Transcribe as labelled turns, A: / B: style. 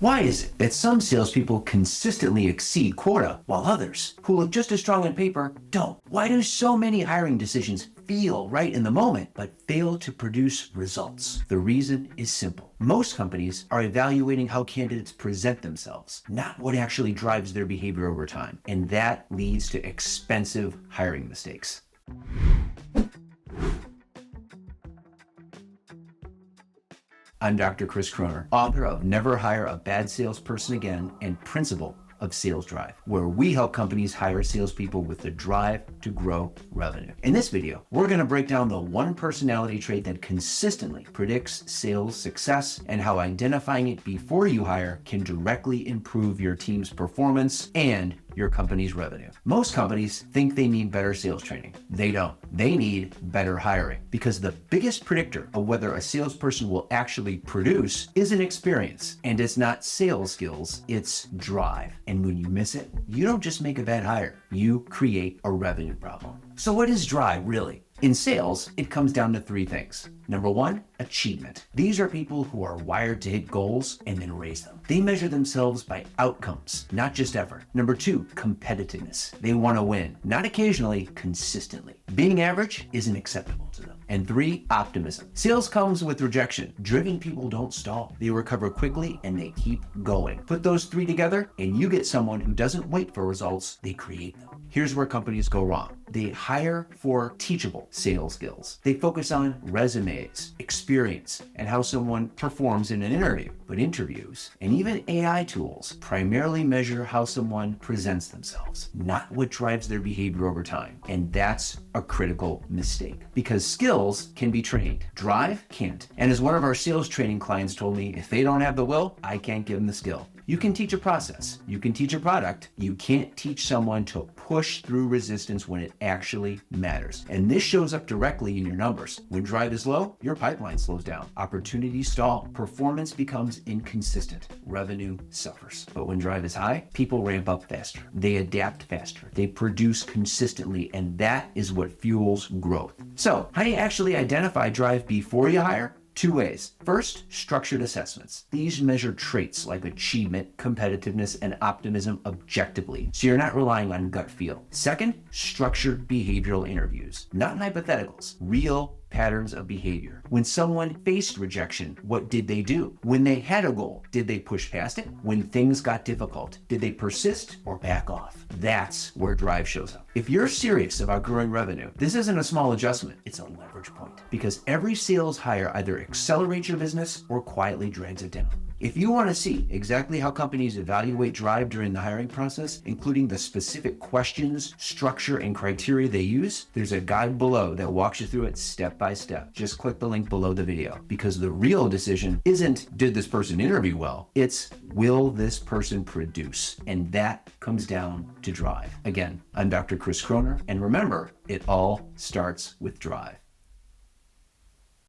A: Why is it that some salespeople consistently exceed quota while others, who look just as strong on paper, don't? Why do so many hiring decisions feel right in the moment but fail to produce results? The reason is simple. Most companies are evaluating how candidates present themselves, not what actually drives their behavior over time. And that leads to expensive hiring mistakes. I'm Dr. Chris Croner, author of Never Hire a Bad Salesperson Again and principal of Sales Drive, where we help companies hire salespeople with the drive to grow revenue. In this video, we're going to break down the one personality trait that consistently predicts sales success and how identifying it before you hire can directly improve your team's performance and your company's revenue. Most companies think they need better sales training. They don't. They need better hiring, because the biggest predictor of whether a salesperson will actually produce isn't experience, and it's not sales skills, it's drive. And when you miss it, you don't just make a bad hire, you create a revenue problem. So what is drive really? In sales, it comes down to three things. Number one, achievement. These are people who are wired to hit goals and then raise them. They measure themselves by outcomes, not just effort. Number two, competitiveness. They want to win, not occasionally, consistently. Being average isn't acceptable to them. And three, optimism. Sales comes with rejection. Driven people don't stall. They recover quickly and they keep going. Put those three together and you get someone who doesn't wait for results, they create them. Here's where companies go wrong. They hire for teachable sales skills. They focus on resumes, experience, and how someone performs in an interview. But interviews and even AI tools primarily measure how someone presents themselves, not what drives their behavior over time. And that's a critical mistake, because skills can be trained. Drive can't. And as one of our sales training clients told me, if they don't have the will, I can't give them the skill. You can teach a process, you can teach a product, you can't teach someone to push through resistance when it actually matters. And this shows up directly in your numbers. When drive is low, your pipeline slows down, opportunities stall, performance becomes inconsistent, revenue suffers. But when drive is high, people ramp up faster, they adapt faster, they produce consistently, and that is what fuels growth. So how do you actually identify drive before you hire? Two ways. First, structured assessments. These measure traits like achievement, competitiveness, and optimism objectively, so you're not relying on gut feel. Second, structured behavioral interviews. Not hypotheticals, real patterns of behavior. When someone faced rejection, what did they do? When they had a goal, did they push past it? When things got difficult, did they persist or back off? That's where drive shows up. If you're serious about growing revenue, this isn't a small adjustment, it's a leverage point, because every sales hire either accelerates your business or quietly drags it down. If you want to see exactly how companies evaluate drive during the hiring process, including the specific questions, structure, and criteria they use, there's a guide below that walks you through it step by step. Just click the link below the video, because the real decision isn't, did this person interview well? It's, will this person produce? And that comes down to drive. Again, I'm Dr. Chris Croner, and remember, it all starts with drive.